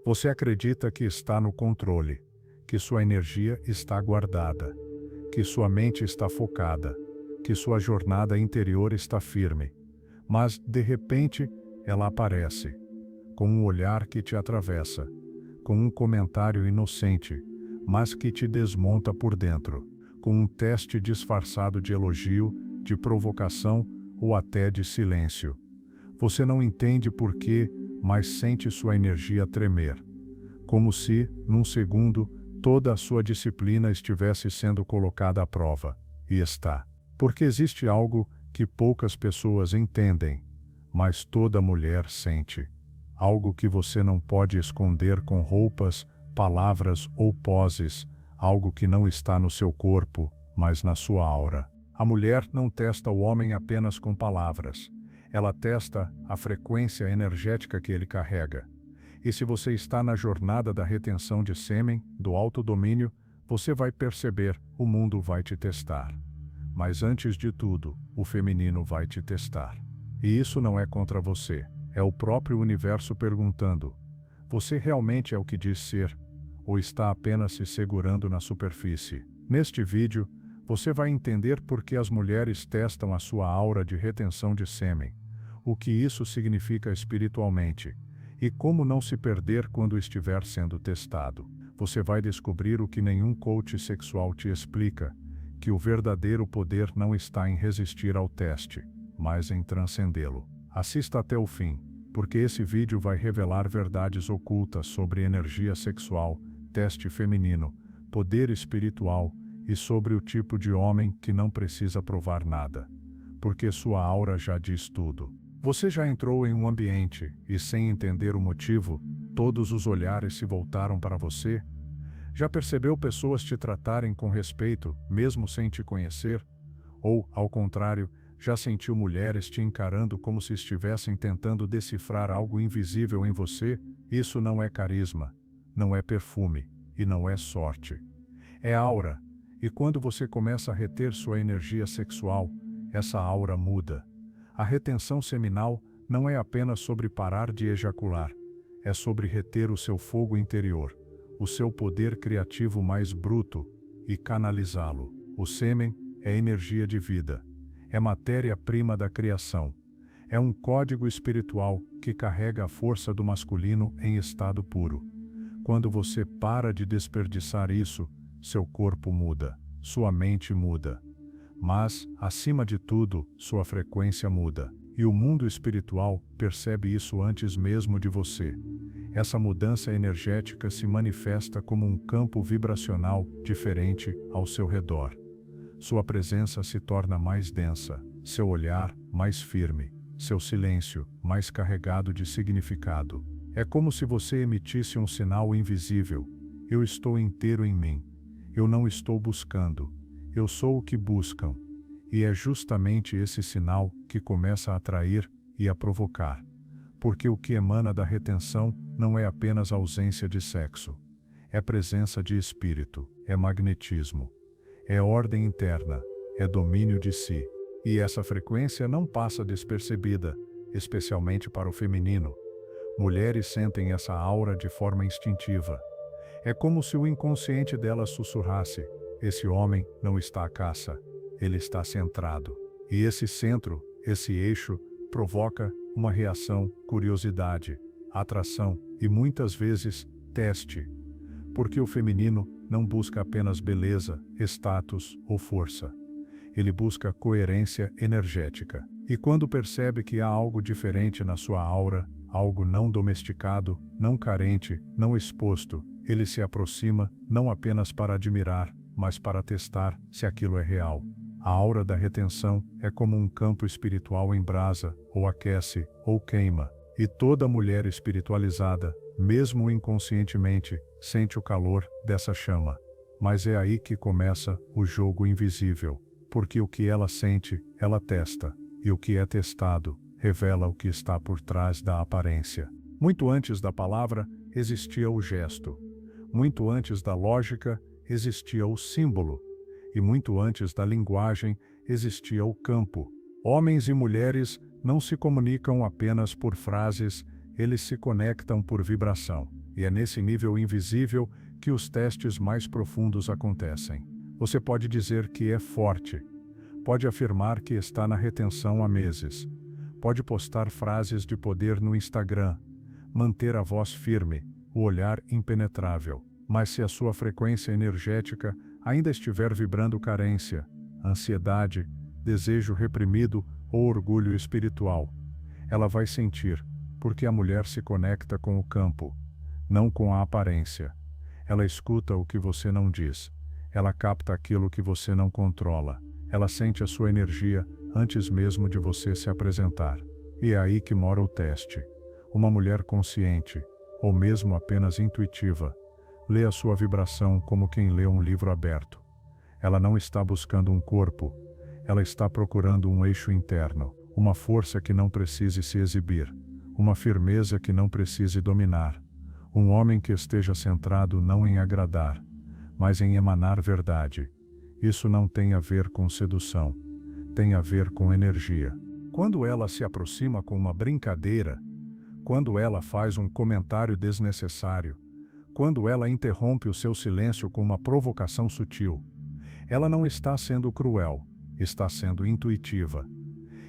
Você acredita que está no controle, que sua energia está guardada, que sua mente está focada, que sua jornada interior está firme. Mas, de repente, ela aparece, com um olhar que te atravessa, com um comentário inocente, mas que te desmonta por dentro, com um teste disfarçado de elogio, de provocação ou até de silêncio. Você não entende por quê, mas sente sua energia tremer. Como se, num segundo, toda a sua disciplina estivesse sendo colocada à prova. E está. Porque existe algo que poucas pessoas entendem, mas toda mulher sente. Algo que você não pode esconder com roupas, palavras ou poses, algo que não está no seu corpo, mas na sua aura. A mulher não testa o homem apenas com palavras. Ela testa a frequência energética que ele carrega. E se você está na jornada da retenção de sêmen, do autodomínio, você vai perceber, o mundo vai te testar. Mas antes de tudo, o feminino vai te testar. E isso não é contra você, é o próprio universo perguntando: você realmente é o que diz ser, ou está apenas se segurando na superfície? Neste vídeo, você vai entender por que as mulheres testam a sua aura de retenção de sêmen, o que isso significa espiritualmente, e como não se perder quando estiver sendo testado. Você vai descobrir o que nenhum coach sexual te explica, que o verdadeiro poder não está em resistir ao teste, mas em transcendê-lo. Assista até o fim, porque esse vídeo vai revelar verdades ocultas sobre energia sexual, teste feminino, poder espiritual e sobre o tipo de homem que não precisa provar nada, porque sua aura já diz tudo. Você já entrou em um ambiente e, sem entender o motivo, todos os olhares se voltaram para você? Já percebeu pessoas te tratarem com respeito, mesmo sem te conhecer? Ou, ao contrário, já sentiu mulheres te encarando como se estivessem tentando decifrar algo invisível em você? Isso não é carisma, não é perfume e não é sorte. É aura, e quando você começa a reter sua energia sexual, essa aura muda. A retenção seminal não é apenas sobre parar de ejacular, é sobre reter o seu fogo interior, o seu poder criativo mais bruto, e canalizá-lo. O sêmen é energia de vida, é matéria-prima da criação, é um código espiritual que carrega a força do masculino em estado puro. Quando você para de desperdiçar isso, seu corpo muda, sua mente muda. Mas, acima de tudo, sua frequência muda. E o mundo espiritual percebe isso antes mesmo de você. Essa mudança energética se manifesta como um campo vibracional diferente ao seu redor. Sua presença se torna mais densa, seu olhar mais firme, seu silêncio mais carregado de significado. É como se você emitisse um sinal invisível: eu estou inteiro em mim. Eu não estou buscando. Eu sou o que buscam. E é justamente esse sinal que começa a atrair e a provocar. Porque o que emana da retenção não é apenas ausência de sexo. É presença de espírito, é magnetismo, é ordem interna, é domínio de si. E essa frequência não passa despercebida, especialmente para o feminino. Mulheres sentem essa aura de forma instintiva. É como se o inconsciente delas sussurrasse: esse homem não está à caça, ele está centrado. E esse centro, esse eixo, provoca uma reação, curiosidade, atração e muitas vezes teste. Porque o feminino não busca apenas beleza, status ou força. Ele busca coerência energética. E quando percebe que há algo diferente na sua aura, algo não domesticado, não carente, não exposto, ele se aproxima não apenas para admirar, mas para testar se aquilo é real. A aura da retenção é como um campo espiritual em brasa, ou aquece, ou queima. E toda mulher espiritualizada, mesmo inconscientemente, sente o calor dessa chama. Mas é aí que começa o jogo invisível. Porque o que ela sente, ela testa. E o que é testado, revela o que está por trás da aparência. Muito antes da palavra, existia o gesto. Muito antes da lógica, existia o símbolo. E muito antes da linguagem, existia o campo. Homens e mulheres não se comunicam apenas por frases, eles se conectam por vibração. E é nesse nível invisível que os testes mais profundos acontecem. Você pode dizer que é forte. Pode afirmar que está na retenção há meses. Pode postar frases de poder no Instagram. Manter a voz firme, o olhar impenetrável. Mas se a sua frequência energética ainda estiver vibrando carência, ansiedade, desejo reprimido ou orgulho espiritual, ela vai sentir, porque a mulher se conecta com o campo, não com a aparência. Ela escuta o que você não diz. Ela capta aquilo que você não controla. Ela sente a sua energia antes mesmo de você se apresentar. E é aí que mora o teste. Uma mulher consciente, ou mesmo apenas intuitiva, lê a sua vibração como quem lê um livro aberto. Ela não está buscando um corpo, ela está procurando um eixo interno, uma força que não precise se exibir, uma firmeza que não precise dominar, um homem que esteja centrado não em agradar, mas em emanar verdade. Isso não tem a ver com sedução, tem a ver com energia. Quando ela se aproxima com uma brincadeira, quando ela faz um comentário desnecessário, quando ela interrompe o seu silêncio com uma provocação sutil, ela não está sendo cruel, está sendo intuitiva.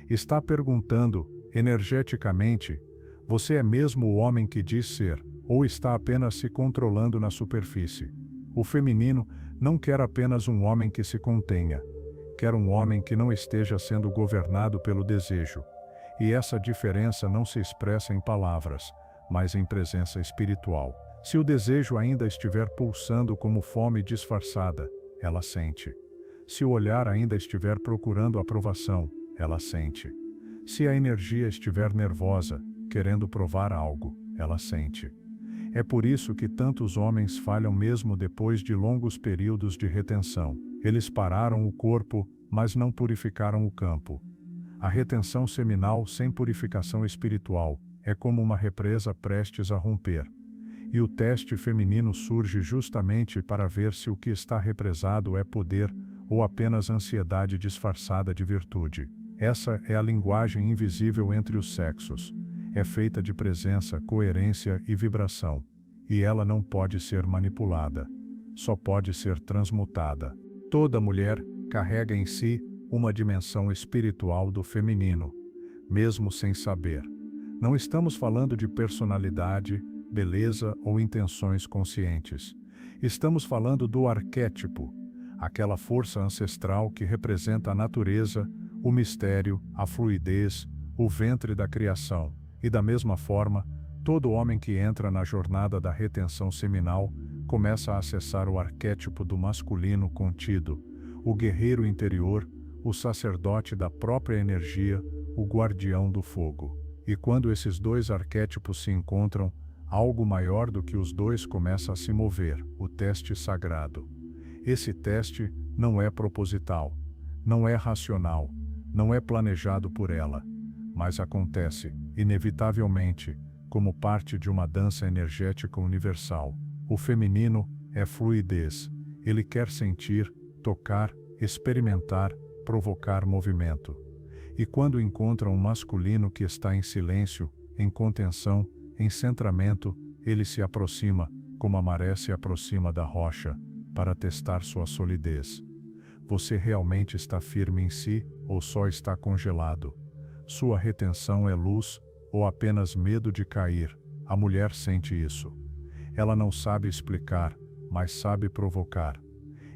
Está perguntando, energeticamente, você é mesmo o homem que diz ser, ou está apenas se controlando na superfície? O feminino não quer apenas um homem que se contenha, quer um homem que não esteja sendo governado pelo desejo. E essa diferença não se expressa em palavras, mas em presença espiritual. Se o desejo ainda estiver pulsando como fome disfarçada, ela sente. Se o olhar ainda estiver procurando aprovação, ela sente. Se a energia estiver nervosa, querendo provar algo, ela sente. É por isso que tantos homens falham mesmo depois de longos períodos de retenção. Eles pararam o corpo, mas não purificaram o campo. A retenção seminal sem purificação espiritual é como uma represa prestes a romper. E o teste feminino surge justamente para ver se o que está represado é poder ou apenas ansiedade disfarçada de virtude. Essa é a linguagem invisível entre os sexos. É feita de presença, coerência e vibração. E ela não pode ser manipulada. Só pode ser transmutada. Toda mulher carrega em si uma dimensão espiritual do feminino, mesmo sem saber. Não estamos falando de personalidade, beleza ou intenções conscientes. Estamos falando do arquétipo, aquela força ancestral que representa a natureza, o mistério, a fluidez, o ventre da criação. E da mesma forma, todo homem que entra na jornada da retenção seminal começa a acessar o arquétipo do masculino contido, o guerreiro interior, o sacerdote da própria energia, o guardião do fogo. E quando esses dois arquétipos se encontram, algo maior do que os dois começa a se mover, o teste sagrado. Esse teste não é proposital, não é racional, não é planejado por ela, mas acontece, inevitavelmente, como parte de uma dança energética universal. O feminino é fluidez, ele quer sentir, tocar, experimentar, provocar movimento. E quando encontra um masculino que está em silêncio, em contenção, em centramento, ele se aproxima, como a maré se aproxima da rocha, para testar sua solidez. Você realmente está firme em si, ou só está congelado? Sua retenção é luz, ou apenas medo de cair? A mulher sente isso. Ela não sabe explicar, mas sabe provocar.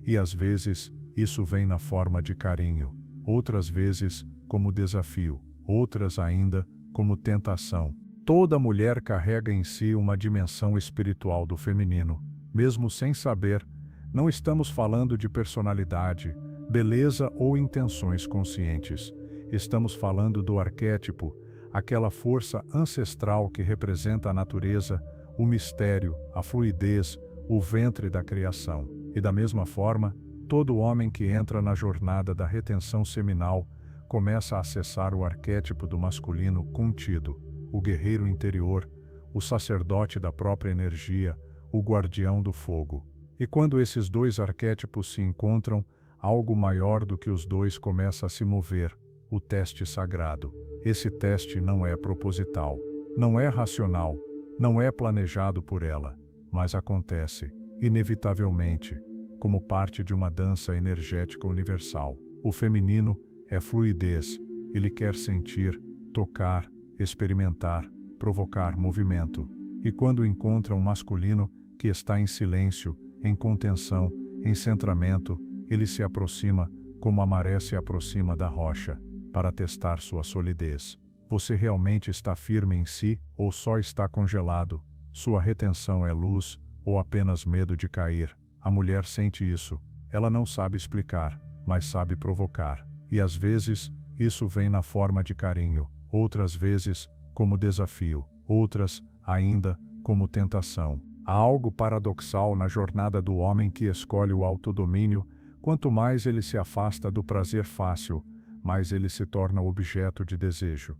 E às vezes, isso vem na forma de carinho, outras vezes, como desafio, outras ainda, como tentação. Toda mulher carrega em si uma dimensão espiritual do feminino, mesmo sem saber. Não estamos falando de personalidade, beleza ou intenções conscientes. Estamos falando do arquétipo, aquela força ancestral que representa a natureza, o mistério, a fluidez, o ventre da criação. E da mesma forma, todo homem que entra na jornada da retenção seminal começa a acessar o arquétipo do masculino contido, o guerreiro interior, o sacerdote da própria energia, o guardião do fogo. E quando esses dois arquétipos se encontram, algo maior do que os dois começa a se mover, o teste sagrado. Esse teste não é proposital, não é racional, Não é planejado por ela, mas acontece, inevitavelmente, como parte de uma dança energética universal. O feminino é fluidez, ele quer sentir, tocar, experimentar, provocar movimento. E quando encontra um masculino que está em silêncio, em contenção, em centramento, ele se aproxima, como a maré se aproxima da rocha, para testar sua solidez. Você realmente está firme em si, ou só está congelado? Sua retenção é luz, ou apenas medo de cair? A mulher sente isso. Ela não sabe explicar, mas sabe provocar. E às vezes, isso vem na forma de carinho, outras vezes, como desafio, outras, ainda, como tentação. Há algo paradoxal na jornada do homem que escolhe o autodomínio. Quanto mais ele se afasta do prazer fácil, mais ele se torna objeto de desejo.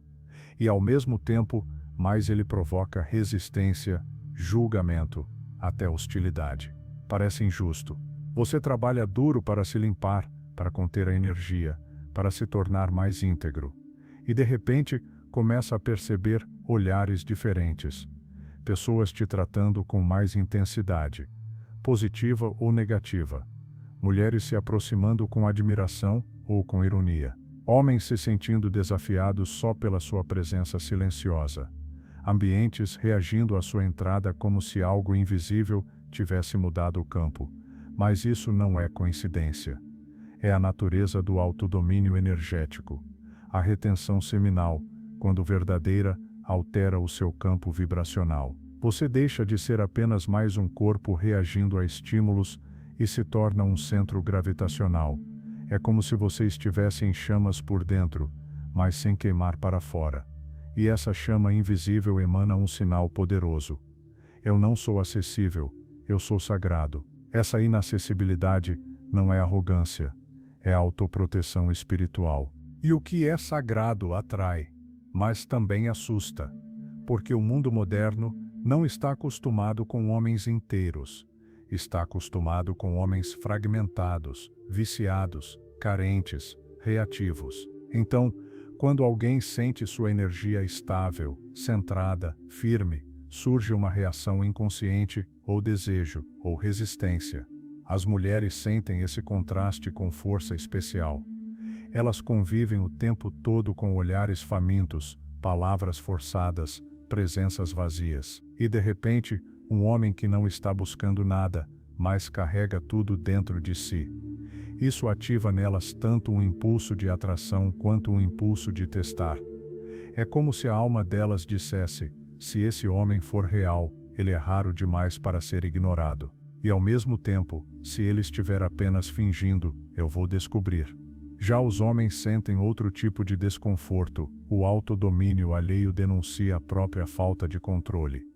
E ao mesmo tempo, mais ele provoca resistência, julgamento, até hostilidade. Parece injusto. Você trabalha duro para se limpar, para conter a energia, para se tornar mais íntegro. E de repente, começa a perceber olhares diferentes. Pessoas te tratando com mais intensidade, positiva ou negativa. Mulheres se aproximando com admiração ou com ironia. Homens se sentindo desafiados só pela sua presença silenciosa. Ambientes reagindo à sua entrada como se algo invisível tivesse mudado o campo. Mas isso não é coincidência. É a natureza do autodomínio energético. A retenção seminal, quando verdadeira, altera o seu campo vibracional. Você deixa de ser apenas mais um corpo reagindo a estímulos e se torna um centro gravitacional. É como se você estivesse em chamas por dentro, mas sem queimar para fora. E essa chama invisível emana um sinal poderoso. Eu não sou acessível, eu sou sagrado. Essa inacessibilidade não é arrogância, é autoproteção espiritual. E o que é sagrado atrai, mas também assusta, porque o mundo moderno não está acostumado com homens inteiros. Está acostumado com homens fragmentados, viciados, carentes, reativos. Então, quando alguém sente sua energia estável, centrada, firme, surge uma reação inconsciente, ou desejo, ou resistência. As mulheres sentem esse contraste com força especial. Elas convivem o tempo todo com olhares famintos, palavras forçadas, presenças vazias. E de repente, um homem que não está buscando nada, mas carrega tudo dentro de si. Isso ativa nelas tanto um impulso de atração quanto um impulso de testar. É como se a alma delas dissesse: se esse homem for real, ele é raro demais para ser ignorado. E ao mesmo tempo, se ele estiver apenas fingindo, eu vou descobrir. Já os homens sentem outro tipo de desconforto. O autodomínio alheio denuncia a própria falta de controle.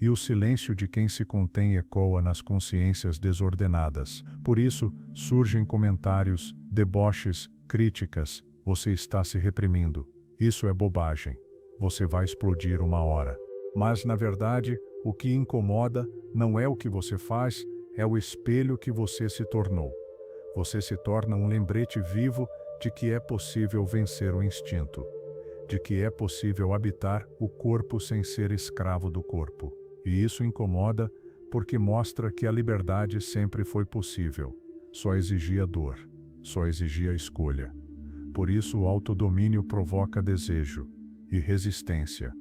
E o silêncio de quem se contém ecoa nas consciências desordenadas. Por isso, surgem comentários, deboches, críticas. Você está se reprimindo. Isso é bobagem. Você vai explodir uma hora. Mas, na verdade, o que incomoda não é o que você faz, é o espelho que você se tornou. Você se torna um lembrete vivo de que é possível vencer o instinto, de que é possível habitar o corpo sem ser escravo do corpo. E isso incomoda porque mostra que a liberdade sempre foi possível. Só exigia dor, só exigia escolha. Por isso o autodomínio provoca desejo e resistência,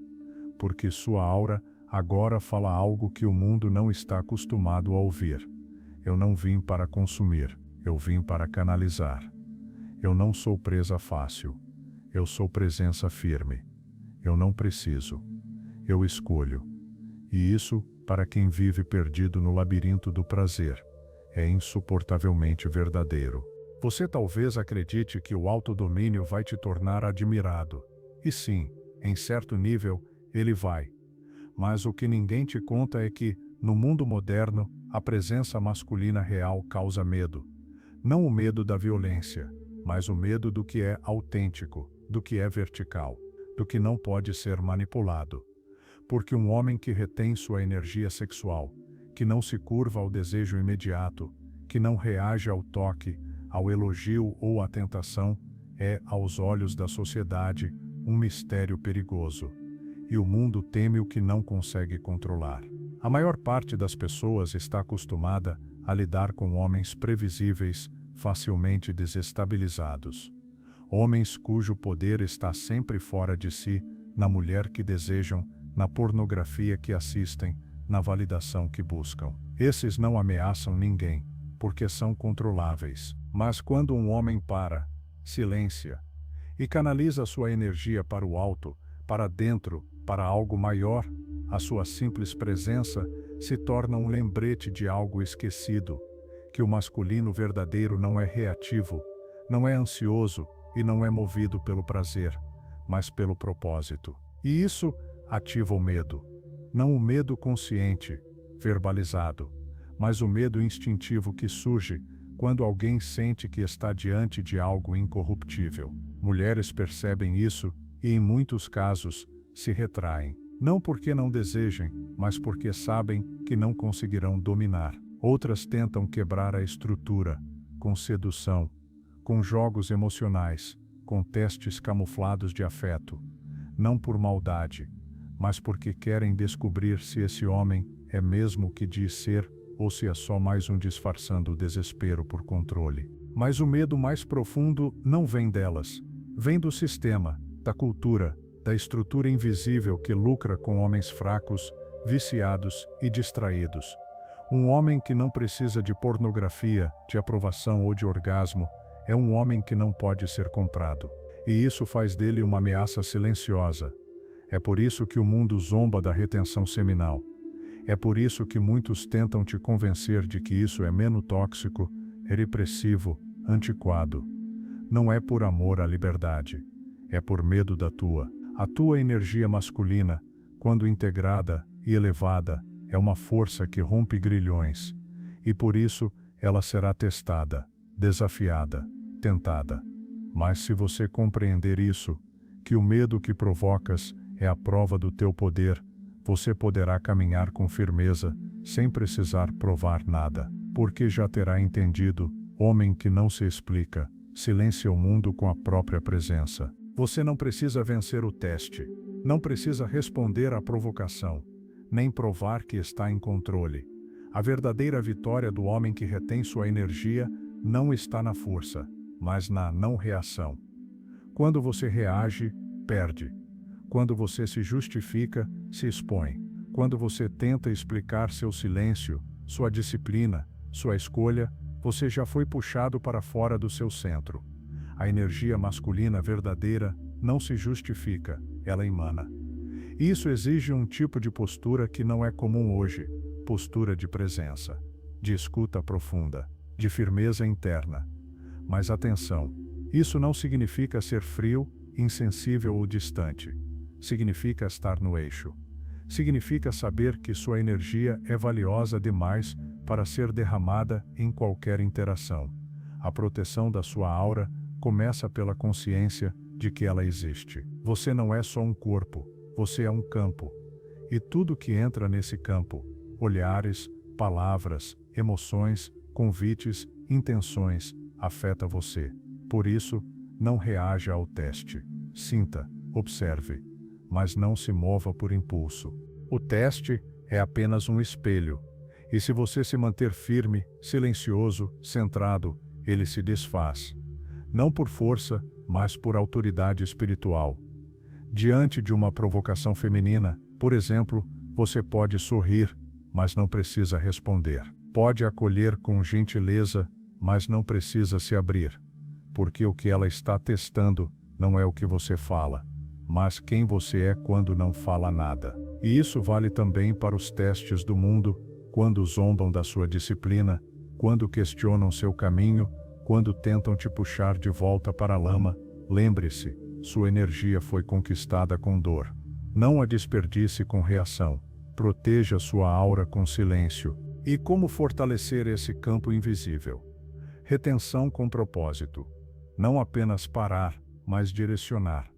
porque sua aura agora fala algo que o mundo não está acostumado a ouvir. Eu não vim para consumir, eu vim para canalizar. Eu não sou presa fácil, eu sou presença firme. Eu não preciso, eu escolho. E isso, para quem vive perdido no labirinto do prazer, é insuportavelmente verdadeiro. Você talvez acredite que o autodomínio vai te tornar admirado. E sim, em certo nível, ele vai. Mas o que ninguém te conta é que, no mundo moderno, a presença masculina real causa medo. Não o medo da violência, mas o medo do que é autêntico, do que é vertical, do que não pode ser manipulado. Porque um homem que retém sua energia sexual, que não se curva ao desejo imediato, que não reage ao toque, ao elogio ou à tentação, é, aos olhos da sociedade, um mistério perigoso. e o mundo teme o que não consegue controlar. A maior parte das pessoas está acostumada a lidar com homens previsíveis, facilmente desestabilizados. Homens cujo poder está sempre fora de si, na mulher que desejam, na pornografia que assistem, na validação que buscam. Esses não ameaçam ninguém, porque são controláveis. Mas quando um homem silencia e canaliza sua energia para o alto, para dentro, para algo maior, a sua simples presença se torna um lembrete de algo esquecido, que o masculino verdadeiro não é reativo, não é ansioso e não é movido pelo prazer, mas pelo propósito. E isso ativa o medo. Não o medo consciente, verbalizado, mas o medo instintivo que surge quando alguém sente que está diante de algo incorruptível. Mulheres percebem isso e, em muitos casos, se retraem. Não porque não desejem, mas porque sabem que não conseguirão dominar. Outras tentam quebrar a estrutura, com sedução, com jogos emocionais, com testes camuflados de afeto. Não por maldade, mas porque querem descobrir se esse homem é mesmo o que diz ser, ou se é só mais um disfarçando o desespero por controle. Mas o medo mais profundo não vem delas. Vem do sistema, da cultura, da estrutura invisível que lucra com homens fracos, viciados e distraídos. Um homem que não precisa de pornografia, de aprovação ou de orgasmo, é um homem que não pode ser comprado. E isso faz dele uma ameaça silenciosa. É por isso que o mundo zomba da retenção seminal. É por isso que muitos tentam te convencer de que isso é menos tóxico, repressivo, antiquado. Não é por amor à liberdade. É por medo da a tua energia masculina, quando integrada e elevada, é uma força que rompe grilhões. E por isso, ela será testada, desafiada, tentada. Mas se você compreender isso, que o medo que provocas é a prova do teu poder, você poderá caminhar com firmeza, sem precisar provar nada, porque já terá entendido, homem que não se explica, silencia o mundo com a própria presença. Você não precisa vencer o teste, não precisa responder à provocação, nem provar que está em controle. A verdadeira vitória do homem que retém sua energia não está na força, mas na não reação. Quando você reage, perde. Quando você se justifica, se expõe. Quando você tenta explicar seu silêncio, sua disciplina, sua escolha, você já foi puxado para fora do seu centro. A energia masculina verdadeira não se justifica, ela emana. Isso exige um tipo de postura que não é comum hoje, postura de presença, de escuta profunda, de firmeza interna. Mas atenção, isso não significa ser frio, insensível ou distante. Significa estar no eixo. Significa saber que sua energia é valiosa demais para ser derramada em qualquer interação. A proteção da sua aura começa pela consciência de que ela existe. Você não é só um corpo, você é um campo. E tudo que entra nesse campo, olhares, palavras, emoções, convites, intenções, afeta você. Por isso, não reaja ao teste. Sinta, observe, mas não se mova por impulso. O teste é apenas um espelho, e se você se manter firme, silencioso, centrado, ele se desfaz. Não por força, mas por autoridade espiritual. Diante de uma provocação feminina, por exemplo, você pode sorrir, mas não precisa responder. Pode acolher com gentileza, mas não precisa se abrir. Porque o que ela está testando não é o que você fala, mas quem você é quando não fala nada. E isso vale também para os testes do mundo, quando zombam da sua disciplina, quando questionam seu caminho, quando tentam te puxar de volta para a lama. Lembre-se, sua energia foi conquistada com dor. Não a desperdice com reação. Proteja sua aura com silêncio. E como fortalecer esse campo invisível? Retenção com propósito. Não apenas parar, mas direcionar.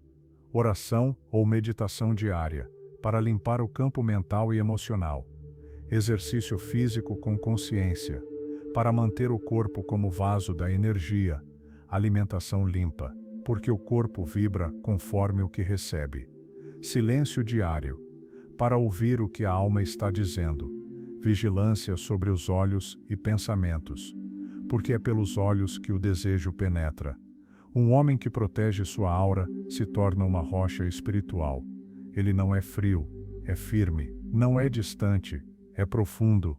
Oração ou meditação diária, para limpar o campo mental e emocional. Exercício físico com consciência, para manter o corpo como vaso da energia. Alimentação limpa, porque o corpo vibra conforme o que recebe. silêncio diário, para ouvir o que a alma está dizendo, vigilância sobre os olhos e pensamentos, porque é pelos olhos que o desejo penetra. Um homem que protege sua aura se torna uma rocha espiritual. Ele não é frio, é firme, não é distante, é profundo,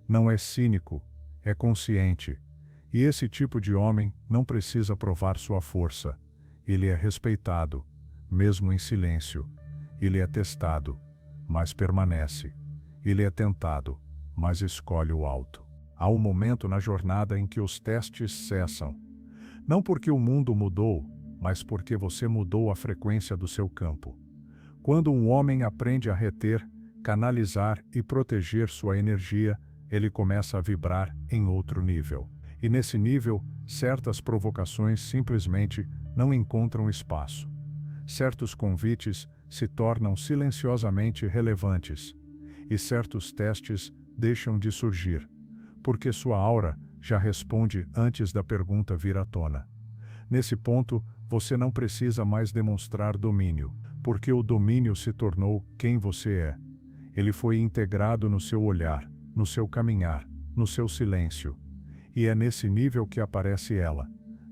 não é cínico, é consciente. E esse tipo de homem não precisa provar sua força. Ele é respeitado, mesmo em silêncio. Ele é testado, mas permanece. Ele é tentado, mas escolhe o alto. Há um momento na jornada em que os testes cessam. Não porque o mundo mudou, mas porque você mudou a frequência do seu campo. Quando um homem aprende a reter, canalizar e proteger sua energia, ele começa a vibrar em outro nível. E nesse nível, certas provocações simplesmente não encontram espaço. Certos convites se tornam silenciosamente relevantes. E certos testes deixam de surgir, porque sua aura já responde antes da pergunta vir à tona. Nesse ponto, você não precisa mais demonstrar domínio, porque o domínio se tornou quem você é. Ele foi integrado no seu olhar, no seu caminhar, no seu silêncio. E é nesse nível que aparece ela,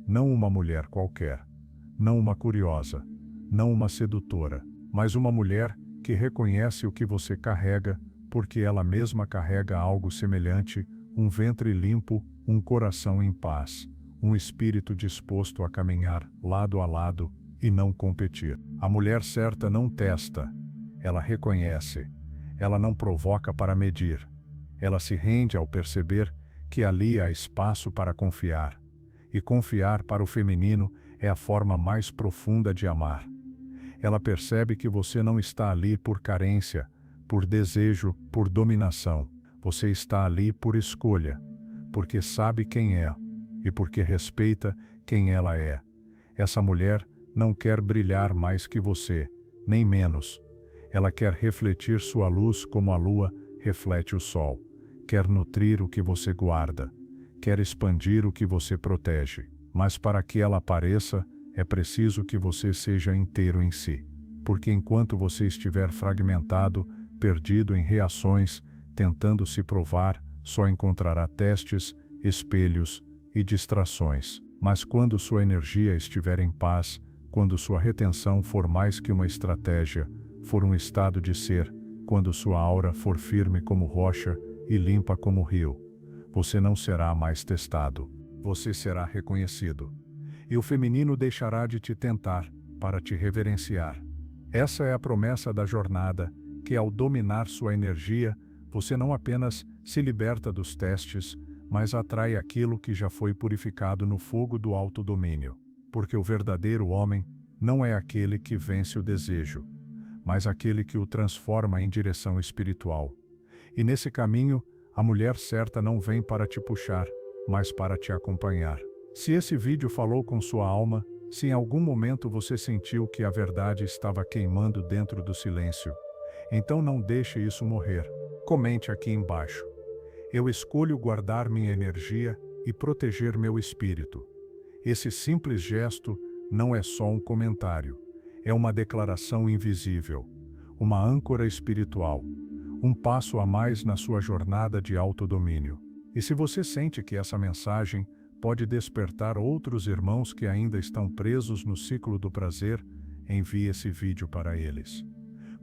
não uma mulher qualquer, não uma curiosa, não uma sedutora, mas uma mulher que reconhece o que você carrega, porque ela mesma carrega algo semelhante, um ventre limpo, um coração em paz, um espírito disposto a caminhar lado a lado e não competir. A mulher certa não testa, ela reconhece, ela não provoca para medir, ela se rende ao perceber que ali há espaço para confiar. E confiar para o feminino é a forma mais profunda de amar. Ela percebe que você não está ali por carência, por desejo, por dominação. Você está ali por escolha, porque sabe quem é e porque respeita quem ela é. Essa mulher não quer brilhar mais que você, nem menos. Ela quer refletir sua luz como a lua reflete o sol. Quer nutrir o que você guarda, quer expandir o que você protege. Mas para que ela apareça, é preciso que você seja inteiro em si. Porque enquanto você estiver fragmentado, perdido em reações, tentando se provar, só encontrará testes, espelhos e distrações. Mas quando sua energia estiver em paz, quando sua retenção for mais que uma estratégia, for um estado de ser, quando sua aura for firme como rocha, e limpa como rio, você não será mais testado, você será reconhecido. E o feminino deixará de te tentar, para te reverenciar. Essa é a promessa da jornada, que ao dominar sua energia, você não apenas se liberta dos testes, mas atrai aquilo que já foi purificado no fogo do autodomínio. Porque o verdadeiro homem não é aquele que vence o desejo, mas aquele que o transforma em direção espiritual. E nesse caminho, a mulher certa não vem para te puxar, mas para te acompanhar. Se esse vídeo falou com sua alma, se em algum momento você sentiu que a verdade estava queimando dentro do silêncio, então não deixe isso morrer. Comente aqui embaixo. Eu escolho guardar minha energia e proteger meu espírito. Esse simples gesto não é só um comentário, é uma declaração invisível, uma âncora espiritual. Um passo a mais na sua jornada de autodomínio. E se você sente que essa mensagem pode despertar outros irmãos que ainda estão presos no ciclo do prazer, envie esse vídeo para eles.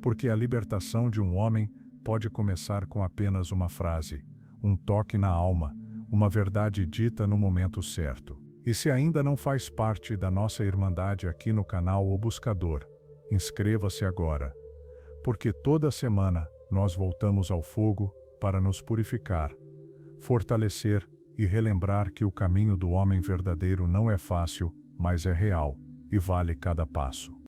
Porque a libertação de um homem pode começar com apenas uma frase, um toque na alma, uma verdade dita no momento certo. E se ainda não faz parte da nossa irmandade aqui no canal O Buscador, inscreva-se agora. Porque toda semana nós voltamos ao fogo para nos purificar, fortalecer e relembrar que o caminho do homem verdadeiro não é fácil, mas é real, e vale cada passo.